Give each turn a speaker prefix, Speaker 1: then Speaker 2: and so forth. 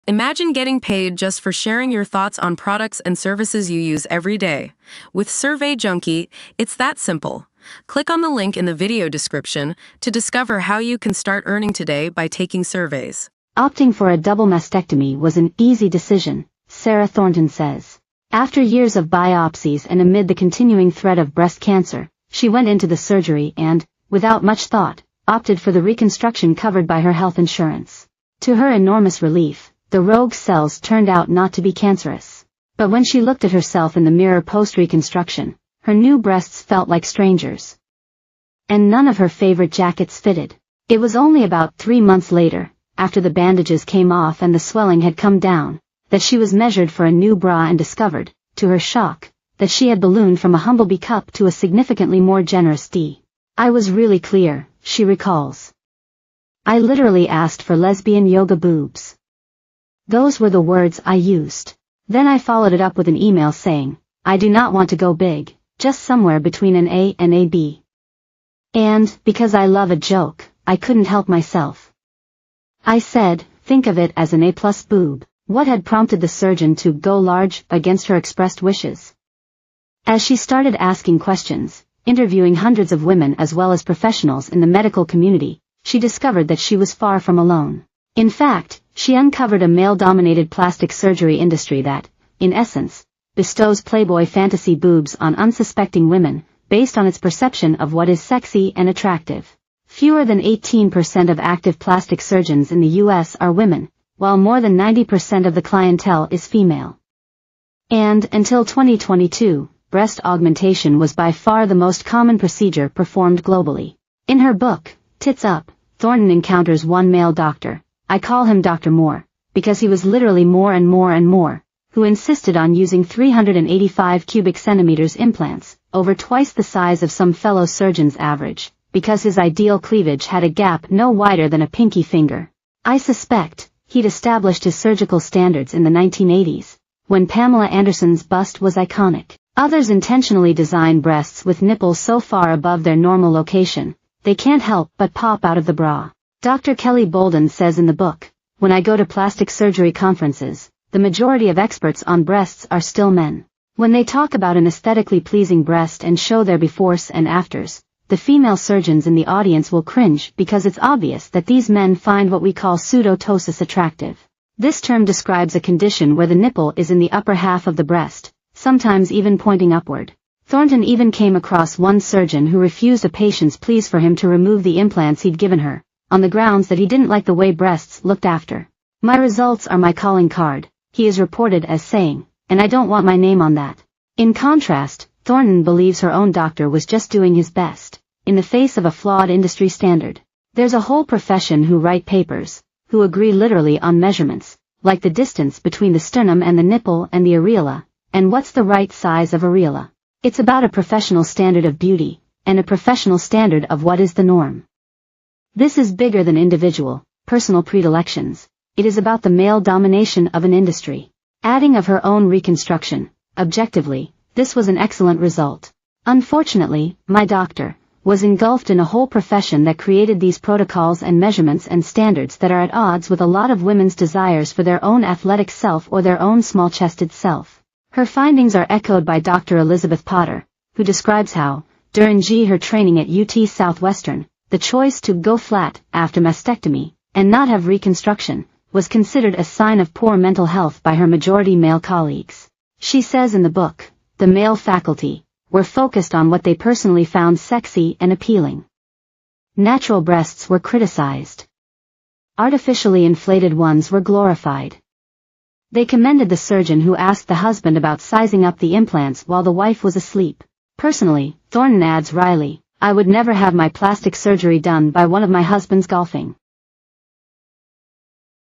Speaker 1: Imagine getting paid just for sharing your thoughts on products and services you use every day. With Survey Junkie, it's that simple. Click on the link in the video description to discover how you can start earning today by taking surveys.
Speaker 2: Opting for a double mastectomy was an easy decision, Sarah Thornton says. After years of biopsies and amid the continuing threat of breast cancer, she went into the surgery and, without much thought, opted for the reconstruction covered by her health insurance. To her enormous relief, the rogue cells turned out not to be cancerous. But when she looked at herself in the mirror post-reconstruction, her new breasts felt like strangers. And none of her favorite jackets fitted. It was only about 3 months later, after the bandages came off and the swelling had come down, that she was measured for a new bra and discovered, to her shock, that she had ballooned from a humble B cup to a significantly more generous D. I was really clear, she recalls. I literally asked for lesbian yoga boobs. Those were the words I used. Then I followed it up with an email saying, I do not want to go big, just somewhere between an A and a B. And, because I love a joke, I couldn't help myself. I said, think of it as an A+ boob. What had prompted the surgeon to go large against her expressed wishes? As she started asking questions, interviewing hundreds of women as well as professionals in the medical community, she discovered that she was far from alone. In fact, she uncovered a male-dominated plastic surgery industry that, in essence, bestows Playboy fantasy boobs on unsuspecting women, based on its perception of what is sexy and attractive. Fewer than 18% of active plastic surgeons in the U.S. are women, while more than 90% of the clientele is female. And, until 2022, breast augmentation was by far the most common procedure performed globally. In her book, Tits Up, Thornton encounters one male doctor, I call him Dr. Moore, because he was literally more and more and more, who insisted on using 385 cubic centimeters implants, over twice the size of some fellow surgeons' average, because his ideal cleavage had a gap no wider than a pinky finger. I suspect he'd established his surgical standards in the 1980s, when Pamela Anderson's bust was iconic. Others intentionally design breasts with nipples so far above their normal location, they can't help but pop out of the bra. Dr. Kelly Bolden says in the book, when I go to plastic surgery conferences, the majority of experts on breasts are still men. When they talk about an aesthetically pleasing breast and show their befores and afters, the female surgeons in the audience will cringe because it's obvious that these men find what we call pseudotosis attractive. This term describes a condition where the nipple is in the upper half of the breast, sometimes even pointing upward. Thornton even came across one surgeon who refused a patient's pleas for him to remove the implants he'd given her, on the grounds that he didn't like the way breasts looked after. My results are my calling card, he is reported as saying, and I don't want my name on that. In contrast, Thornton believes her own doctor was just doing his best, in the face of a flawed industry standard. There's a whole profession who write papers, who agree literally on measurements, like the distance between the sternum and the nipple and the areola, and what's the right size of areola. It's about a professional standard of beauty, and a professional standard of what is the norm. This is bigger than individual, personal predilections. It is about the male domination of an industry. Adding of her own reconstruction, objectively, this was an excellent result. Unfortunately, my doctor was engulfed in a whole profession that created these protocols and measurements and standards that are at odds with a lot of women's desires for their own athletic self or their own small-chested self. Her findings are echoed by Dr. Elizabeth Potter, who describes how, during her training at UT Southwestern, the choice to go flat after mastectomy and not have reconstruction was considered a sign of poor mental health by her majority male colleagues. She says in the book, the male faculty were focused on what they personally found sexy and appealing. Natural breasts were criticized. Artificially inflated ones were glorified. They commended the surgeon who asked the husband about sizing up the implants while the wife was asleep. Personally, Thornton adds wryly, I would never have my plastic surgery done by one of my husband's golfing